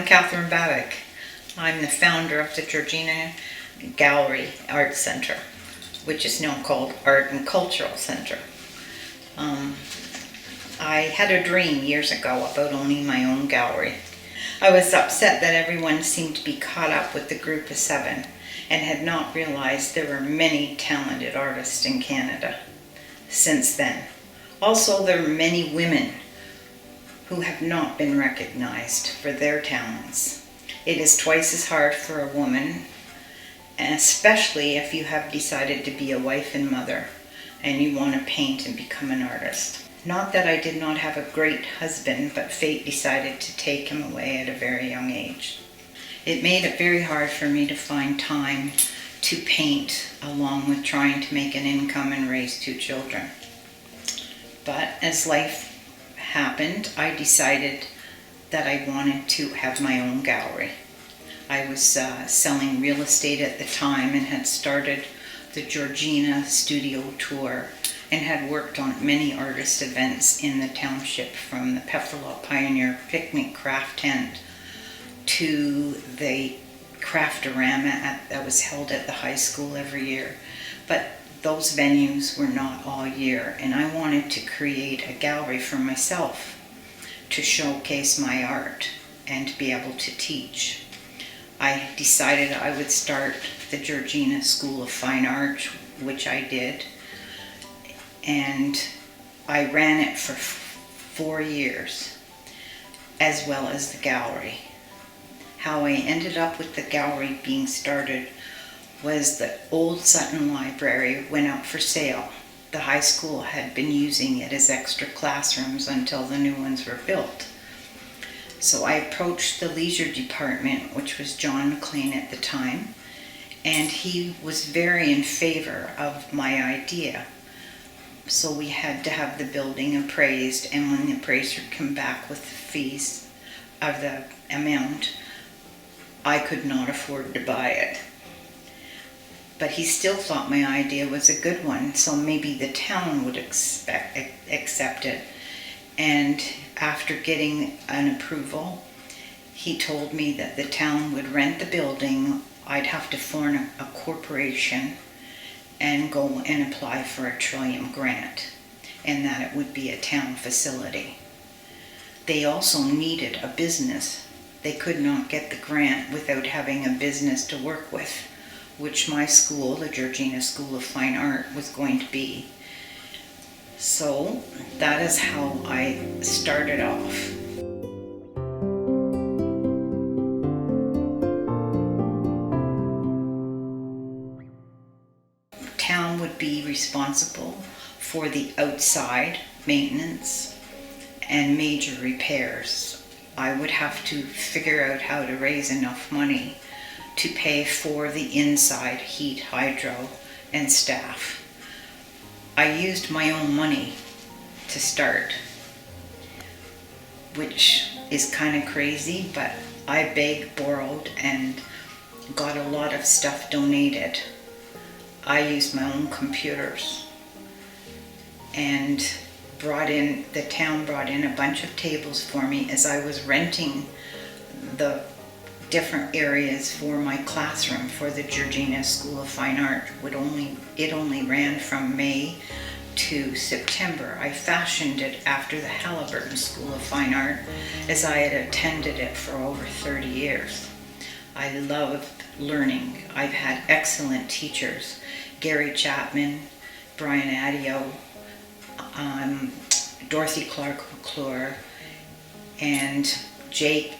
Catherine Babick. I'm the founder of the Georgina Gallery Art Center, which is now called Art and Cultural Center. I had a dream years ago about owning my own gallery. I was upset that everyone seemed to be caught up with the group of 7 and had not realized there were many talented artists in Canada since then. Also, there are many women who have not been recognized for their talents. It is twice as hard for a woman, especially if you have decided to be a wife and mother and you want to paint and become an artist. Not that I did not have a great husband, but fate decided to take him away at a very young age. It made it very hard for me to find time to paint, along with trying to make an income and raise 2 children. But as life happened, I decided that I wanted to have my own gallery. I was selling real estate at the time and had started the Georgina Studio Tour and had worked on many artist events in the township, from the Pefferlaw Pioneer Picnic Craft Tent to the Craftorama that was held at the high school every year. But those venues were not all year, and I wanted to create a gallery for myself to showcase my art and to be able to teach. I decided I would start the Georgina School of Fine Art, which I did, and I ran it for 4 years, as well as the gallery. How I ended up with the gallery being started was the old Sutton Library went up for sale. The high school had been using it as extra classrooms until the new ones were built. So I approached the leisure department, which was John McLean at the time, and he was very in favor of my idea. So we had to have the building appraised, and when the appraiser came back with the fees of the amount, I could not afford to buy it. But he still thought my idea was a good one, so maybe the town would accept it. And after getting an approval, he told me that the town would rent the building. I'd have to form a corporation and go and apply for a Trillium grant, and that it would be a town facility. They also needed a business. They could not get the grant without having a business to work with, which my school, the Georgina School of Fine Art, was going to be. So that is how I started off. Town would be responsible for the outside maintenance and major repairs. I would have to figure out how to raise enough money to pay for the inside heat, hydro, and staff. I used my own money to start, which is kind of crazy, but I begged, borrowed, and got a lot of stuff donated. I used my own computers, and the town brought in a bunch of tables for me as I was renting the different areas for my classroom for the Georgina School of Fine Art. It only ran from May to September. I fashioned it after the Halliburton School of Fine Art, as I had attended it for over 30 years. I loved learning. I've had excellent teachers: Gary Chapman, Brian Adio, Dorothy Clark McClure, and Jake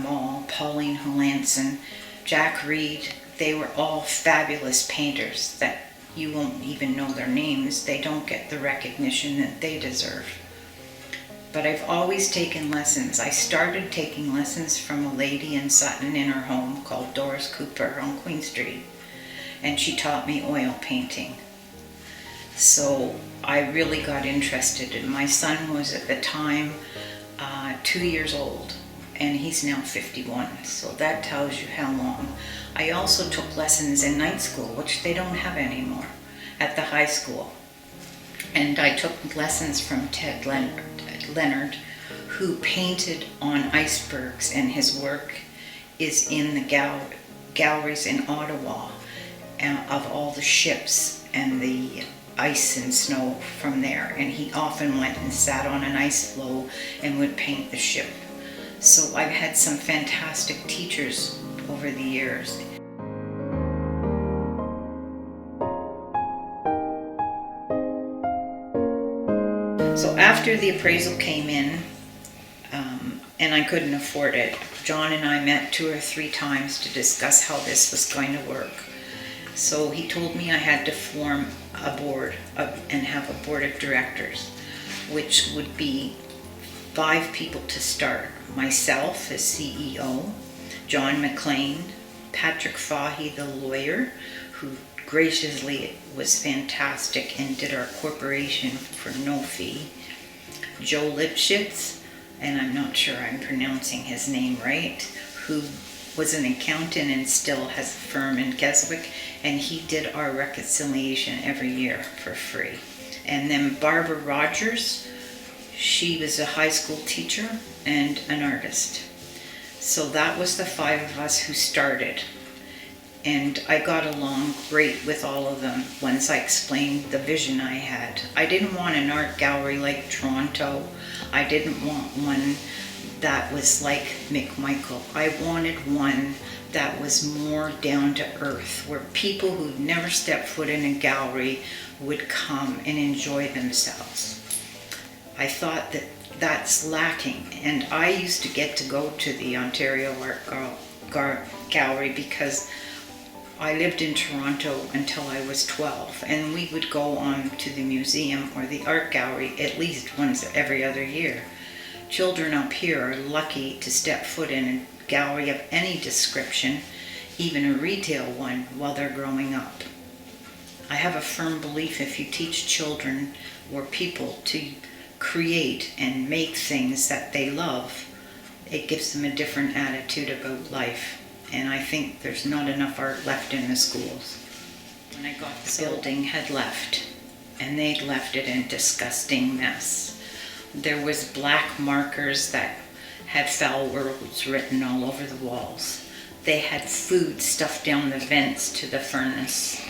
Mall, Pauline Holanson, Jack Reed. They were all fabulous painters that you won't even know their names. They don't get the recognition that they deserve. But I've always taken lessons. I started taking lessons from a lady in Sutton in her home called Doris Cooper on Queen Street, and she taught me oil painting. So I really got interested, and my son was at the time 2 years old, and he's now 51, so that tells you how long. I also took lessons in night school, which they don't have anymore, at the high school. And I took lessons from Ted Leonard, who painted on icebergs, and his work is in the galleries in Ottawa of all the ships and the ice and snow from there. And he often went and sat on an ice floe and would paint the ship. So I've had some fantastic teachers over the years. So after the appraisal came in, and I couldn't afford it, John and I met 2 or 3 times to discuss how this was going to work. So he told me I had to form a board and have a board of directors, which would be 5 people to start. Myself as CEO, John McLean, Patrick Fahey, the lawyer, who graciously was fantastic and did our corporation for no fee, Joe Lipschitz, and I'm not sure I'm pronouncing his name right, who was an accountant and still has a firm in Keswick, and he did our reconciliation every year for free. And then Barbara Rogers, she was a high school teacher and an artist. So that was the 5 of us who started. And I got along great with all of them once I explained the vision I had. I didn't want an art gallery like Toronto. I didn't want one that was like McMichael. I wanted one that was more down to earth, where people who'd never stepped foot in a gallery would come and enjoy themselves. I thought that that's lacking, and I used to get to go to the Ontario Art Gallery because I lived in Toronto until I was 12, and we would go on to the museum or the art gallery at least once every other year. Children up here are lucky to step foot in a gallery of any description, even a retail one, while they're growing up. I have a firm belief if you teach children or people to create and make things that they love, it gives them a different attitude about life. And I think there's not enough art left in the schools. When I got the building had left, and they'd left it in a disgusting mess. There was black markers that had foul words written all over the walls. They had food stuffed down the vents to the furnace.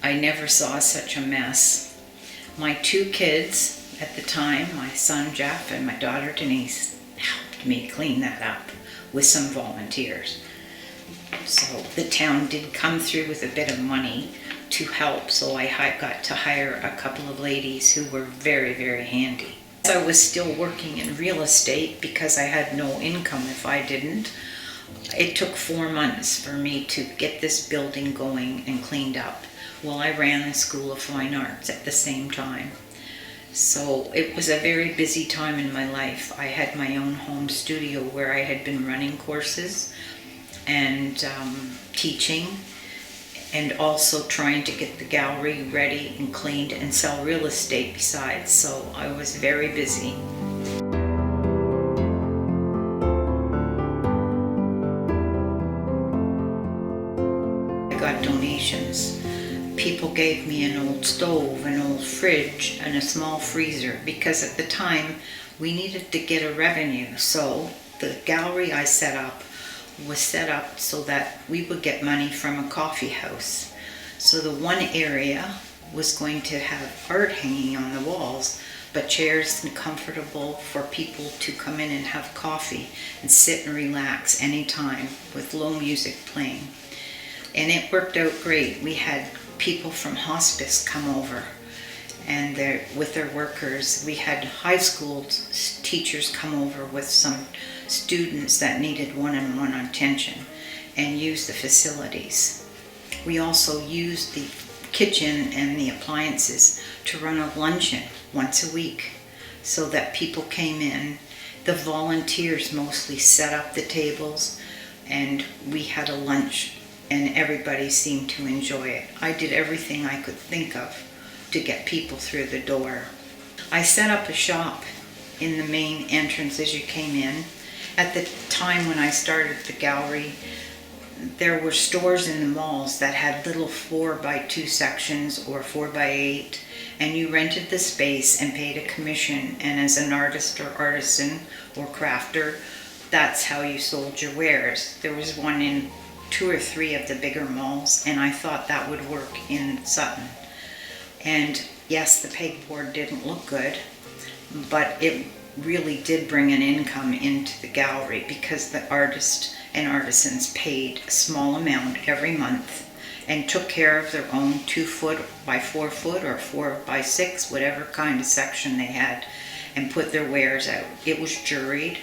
I never saw such a mess. My 2 kids at the time, my son Jeff and my daughter Denise, helped me clean that up with some volunteers. So the town did come through with a bit of money to help, so I got to hire a couple of ladies who were very, very handy. I was still working in real estate because I had no income if I didn't. It took 4 months for me to get this building going and cleaned up while I ran the School of Fine Arts at the same time. So it was a very busy time in my life. I had my own home studio where I had been running courses and teaching, and also trying to get the gallery ready and cleaned and sell real estate besides. So I was very busy. I got donations. People gave me an old stove, an old fridge, and a small freezer because at the time we needed to get a revenue. So the gallery I set up was set up so that we would get money from a coffee house. So the one area was going to have art hanging on the walls, but chairs and comfortable for people to come in and have coffee and sit and relax anytime with low music playing. And it worked out great. We had people from hospice come over and with their workers. We had high school teachers come over with some students that needed one-on-one attention and use the facilities. We also used the kitchen and the appliances to run a luncheon once a week so that people came in. The volunteers mostly set up the tables, and we had a lunch, and everybody seemed to enjoy it. I did everything I could think of to get people through the door. I set up a shop in the main entrance as you came in. At the time when I started the gallery, there were stores in the malls that had little 4x2 sections or 4x8, and you rented the space and paid a commission, and as an artist or artisan or crafter, that's how you sold your wares. There was one in 2 or 3 of the bigger malls, and I thought that would work in Sutton. And yes, the pegboard didn't look good, but it really did bring an income into the gallery because the artists and artisans paid a small amount every month and took care of their own 2 foot by 4 foot or 4 by 6, whatever kind of section they had, and put their wares out. It was juried,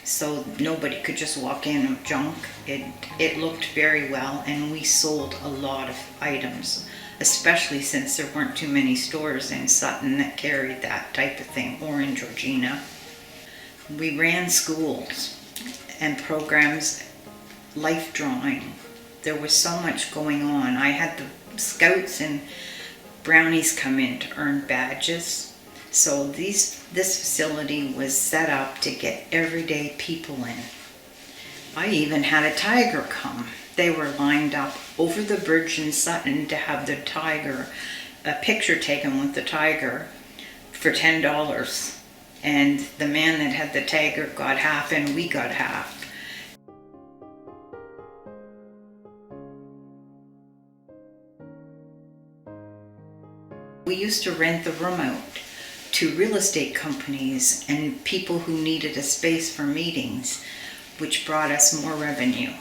so nobody could just walk in with junk. It looked very well, and we sold a lot of items, especially since there weren't too many stores in Sutton that carried that type of thing, or in Georgina. We ran schools and programs, life drawing. There was so much going on. I had the scouts and brownies come in to earn badges. So this facility was set up to get everyday people in. I even had a tiger come. They were lined up over the bridge in Sutton to have the tiger, a picture taken with the tiger for $10. And the man that had the tiger got half and we got half. We used to rent the room out to real estate companies and people who needed a space for meetings, which brought us more revenue.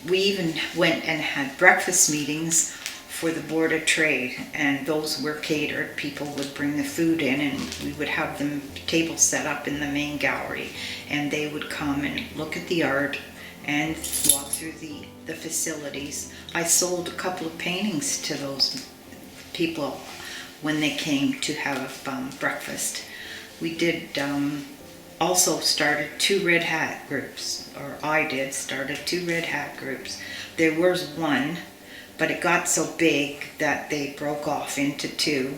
We even went and had breakfast meetings for the Board of Trade, and those were catered. People would bring the food in, and we would have them tables set up in the main gallery, and they would come and look at the art and walk through the facilities. I sold a couple of paintings to those people when they came to have breakfast. We did also started 2 red hat groups, or I did started 2 red hat groups. There was one, but it got so big that they broke off into 2.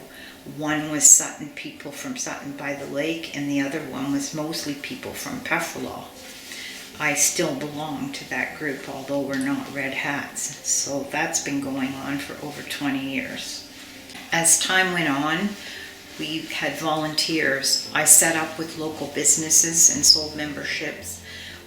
One was Sutton people from Sutton by the Lake, and the other one was mostly people from Pefferlaw. I still belong to that group, although we're not red hats. So that's been going on for over 20 years. As time went on, we had volunteers. I set up with local businesses and sold memberships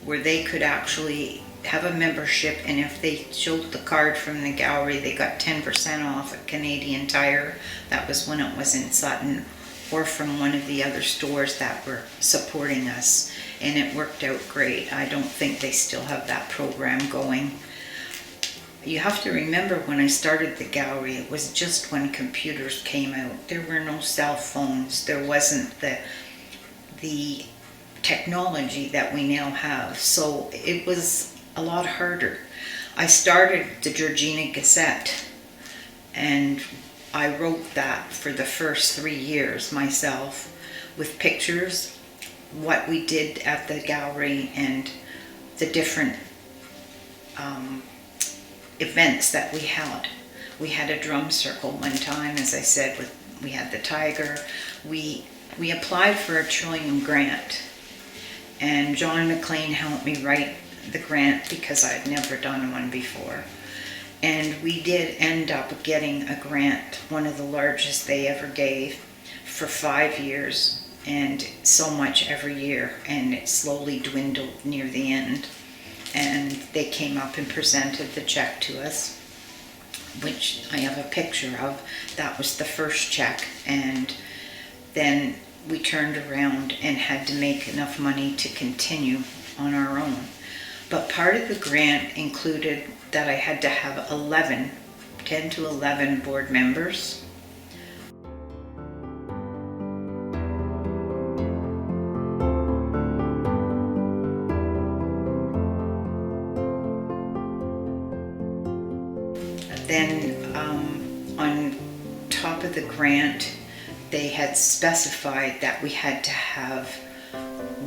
where they could actually have a membership, and if they showed the card from the gallery, they got 10% off at Canadian Tire. That was when it was in Sutton, or from one of the other stores that were supporting us, and it worked out great. I don't think they still have that program going. You have to remember, when I started the gallery, it was just when computers came out. There were no cell phones. There wasn't the technology that we now have. So it was a lot harder. I started the Georgina Gazette, and I wrote that for the first 3 years myself, with pictures, what we did at the gallery, and the different events that we held. We had a drum circle one time, as I said, we had the tiger. We applied for a Trillium grant, and John McLean helped me write the grant because I had never done one before. And we did end up getting a grant, one of the largest they ever gave, for 5 years, and so much every year, and it slowly dwindled near the end. And they came up and presented the check to us, which I have a picture of. That was the first check, and then we turned around and had to make enough money to continue on our own. But part of the grant included that I had to have 10 to 11 board members. Then on top of the grant, they had specified that we had to have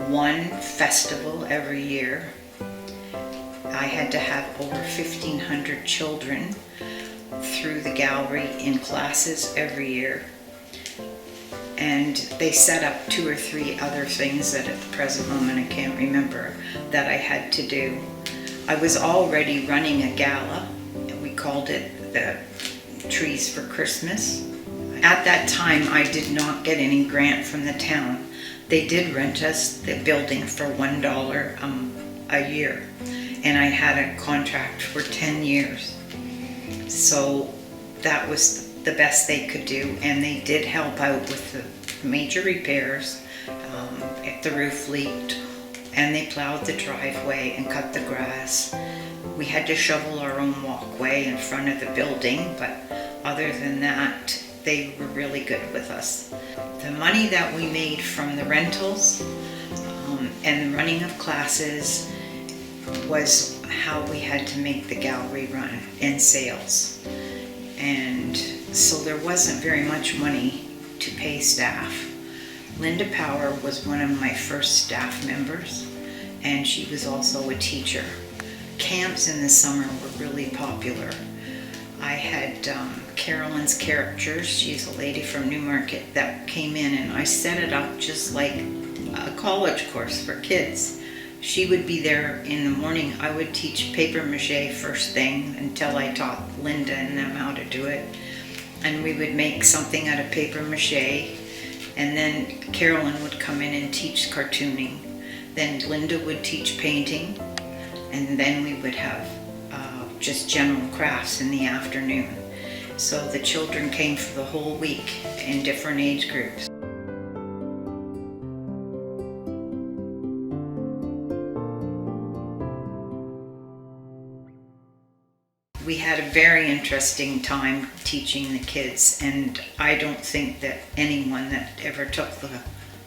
1 festival every year. I had to have over 1,500 children through the gallery in classes every year. And they set up 2 or 3 other things that at the present moment I can't remember that I had to do. I was already running a gala. We called it the Trees for Christmas. At that time, I did not get any grant from the town. They did rent us the building for $1 a year, and I had a contract for 10 years. So that was the best they could do, and they did help out with the major repairs. If the roof leaked, and they plowed the driveway and cut the grass. We had to shovel our own walkway in front of the building, but other than that, they were really good with us. The money that we made from the rentals and the running of classes was how we had to make the gallery run and sales. And so there wasn't very much money to pay staff. Linda Power was one of my first staff members, and she was also a teacher. Camps in the summer were really popular. I had Carolyn's Characters. She's a lady from Newmarket that came in, and I set it up just like a college course for kids. She would be there in the morning. I would teach paper mache first thing until I taught Linda and them how to do it. And we would make something out of paper mache, and then Carolyn would come in and teach cartooning. Then Linda would teach painting, and then we would have just general crafts in the afternoon. So the children came for the whole week in different age groups. We had a very interesting time teaching the kids, and I don't think that anyone that ever took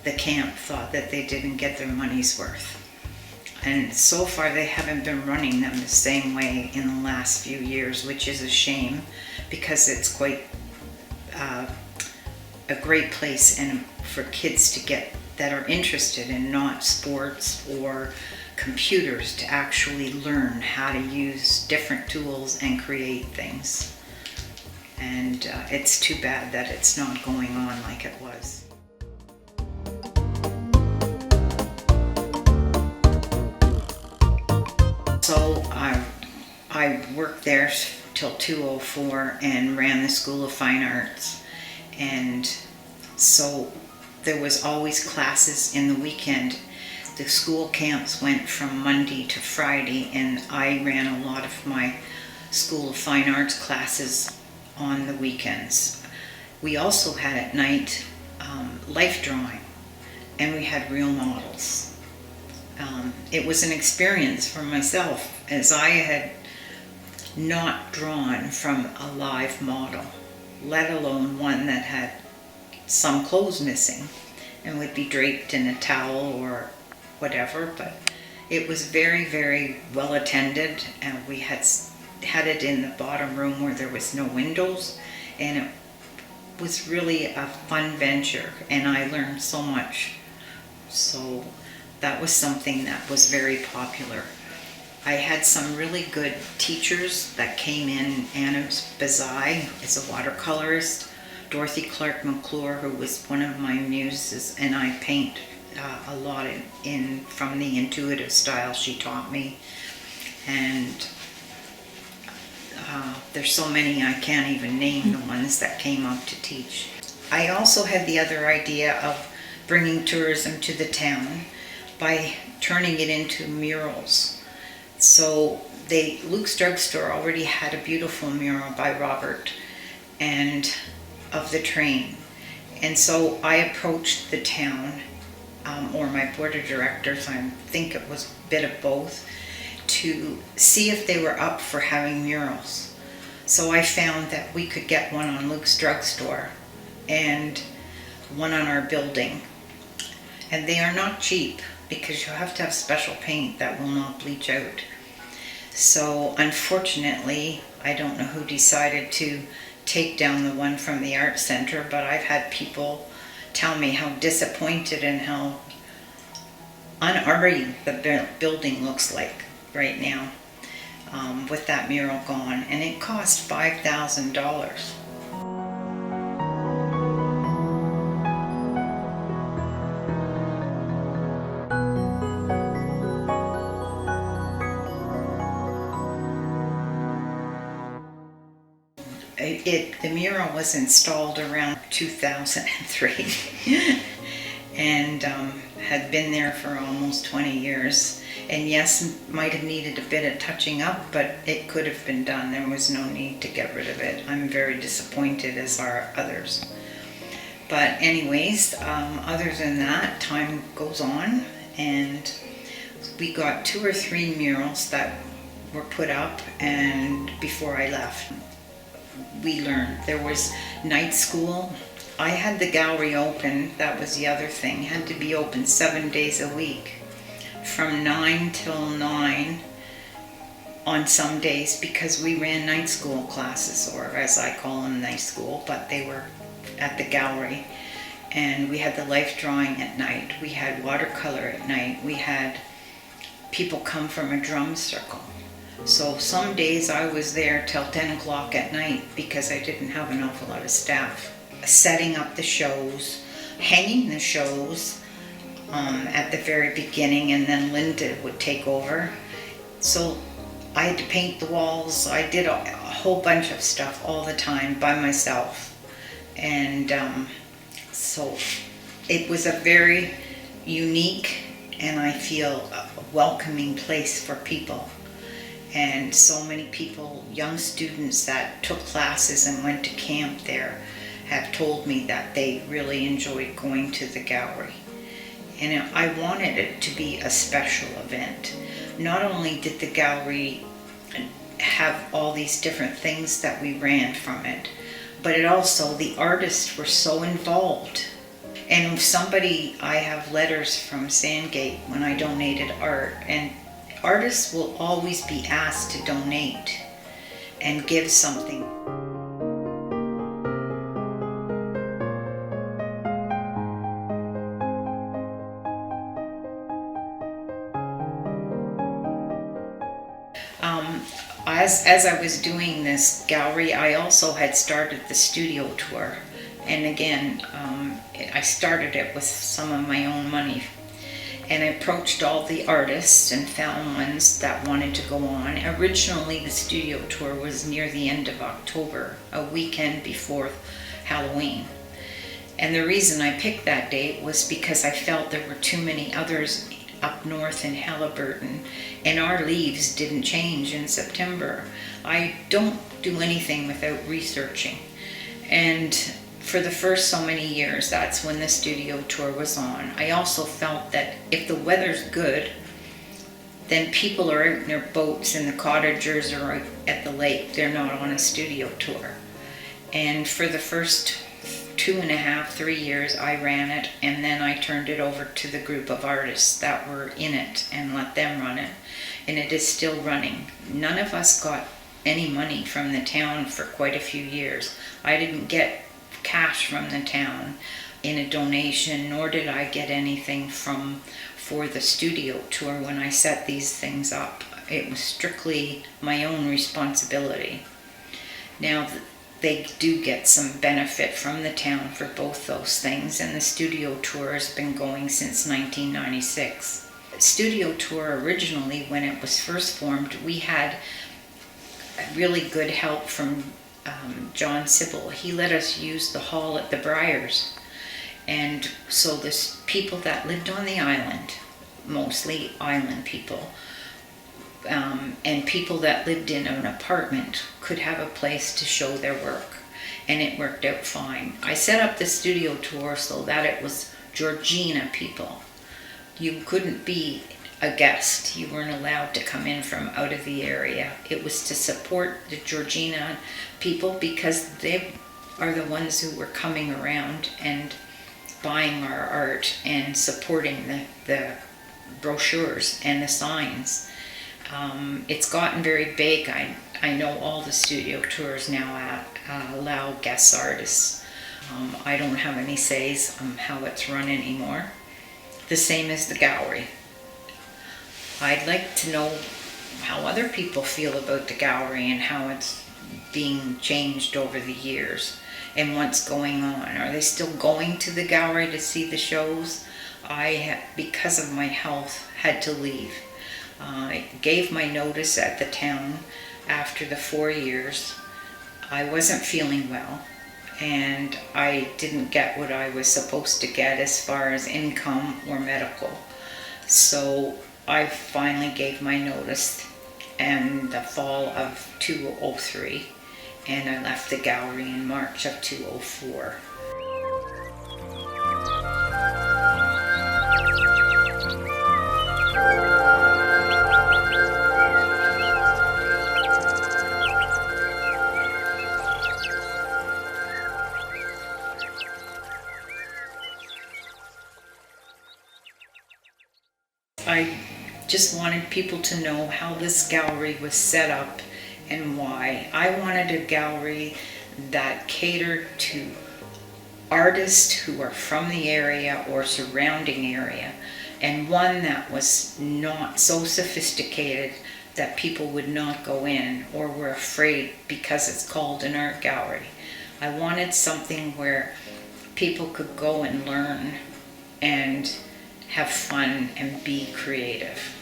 the camp thought that they didn't get their money's worth. And so far they haven't been running them the same way in the last few years, which is a shame, because it's quite a great place and for kids to get that are interested in not sports or computers to actually learn how to use different tools and create things. And it's too bad that it's not going on like it was. So I worked there till 2004 and ran the School of Fine Arts, and so there was always classes in the weekend. The school camps went from Monday to Friday, and I ran a lot of my School of Fine Arts classes on the weekends. We also had at night life drawing, and we had real models. It was an experience for myself, as I had not drawn from a live model, let alone one that had some clothes missing and would be draped in a towel or whatever. But it was very, very well attended, and we had it in the bottom room where there was no windows, and it was really a fun venture, and I learned so much. So that was something that was very popular. I had some really good teachers that came in. Anna Bazai is a watercolorist, Dorothy Clark McClure, who was one of my muses, and I paint a lot from the intuitive style she taught me. And there's so many I can't even name the ones that came up to teach. I also had the other idea of bringing tourism to the town by turning it into murals. So Luke's Drugstore already had a beautiful mural by Robert and of the train. And so I approached the town, or my board of directors, I think it was a bit of both, to see if they were up for having murals. So I found that we could get one on Luke's Drugstore and one on our building. And they are not cheap, because you have to have special paint that will not bleach out. So unfortunately, I don't know who decided to take down the one from the art center, but I've had people tell me how disappointed and how unarty the building looks like right now with that mural gone, and it cost $5,000. The mural was installed around 2003 and had been there for almost 20 years. And yes, might have needed a bit of touching up, but it could have been done. There was no need to get rid of it. I'm very disappointed, as are others. But anyways, other than that, time goes on, and we got 2 or 3 murals that were put up, and before I left, we learned there was night school. I had the gallery open, that was the other thing, had to be open 7 days a week, from 9 till 9 on some days, because we ran night school classes, or as I call them, night school, but they were at the gallery. And we had the life drawing at night, we had watercolor at night, we had people come from a drum circle. So some days I was there till 10 o'clock at night because I didn't have an awful lot of staff. Setting up the shows, hanging the shows at the very beginning, and then Linda would take over. So I had to paint the walls. I did a whole bunch of stuff all the time by myself. And so it was a very unique and I feel a welcoming place for people. And so many people, young students that took classes and went to camp there, have told me that they really enjoyed going to the gallery. And I wanted it to be a special event. Not only did the gallery have all these different things that we ran from it, but it also, the artists were so involved. And I have letters from Sandgate when I donated art, and artists will always be asked to donate and give something. As I was doing this gallery, I also had started the studio tour. And again, I started it with some of my own money. And I approached all the artists and found ones that wanted to go on. Originally, the studio tour was near the end of October, a weekend before Halloween. And the reason I picked that date was because I felt there were too many others up north in Halliburton, and our leaves didn't change in September. I don't do anything without researching. And for the first so many years, that's when the studio tour was on. I also felt that if the weather's good, then people are out in their boats and the cottagers are out at the lake. They're not on a studio tour. And for the first 2.5, 3 years, I ran it, and then I turned it over to the group of artists that were in it and let them run it. And it is still running. None of us got any money from the town for quite a few years. I didn't get cash from the town in a donation, nor did I get anything for the studio tour when I set these things up. It was strictly my own responsibility. Now, they do get some benefit from the town for both those things, and the studio tour has been going since 1996. The studio tour originally, when it was first formed, we had really good help from John Sybil. He let us use the hall at the Briars. And so the people that lived on the island, mostly island people, and people that lived in an apartment could have a place to show their work, and it worked out fine. I set up the studio tour so that it was Georgina people. You couldn't be a guest. You weren't allowed to come in from out of the area. It was to support the Georgina people because they are the ones who were coming around and buying our art and supporting the brochures and the signs. It's gotten very big. I know all the studio tours now allow guest artists. I don't have any says on how it's run anymore. The same as the gallery. I'd like to know how other people feel about the gallery and how it's being changed over the years and what's going on. Are they still going to the gallery to see the shows? I, because of my health, had to leave. I gave my notice at the town after the 4 years. I wasn't feeling well, and I didn't get what I was supposed to get as far as income or medical. So I finally gave my notice in the fall of 2003, and I left the gallery in March of 2004. I just wanted people to know how this gallery was set up and why. I wanted a gallery that catered to artists who are from the area or surrounding area, and one that was not so sophisticated that people would not go in or were afraid because it's called an art gallery. I wanted something where people could go and learn and have fun and be creative.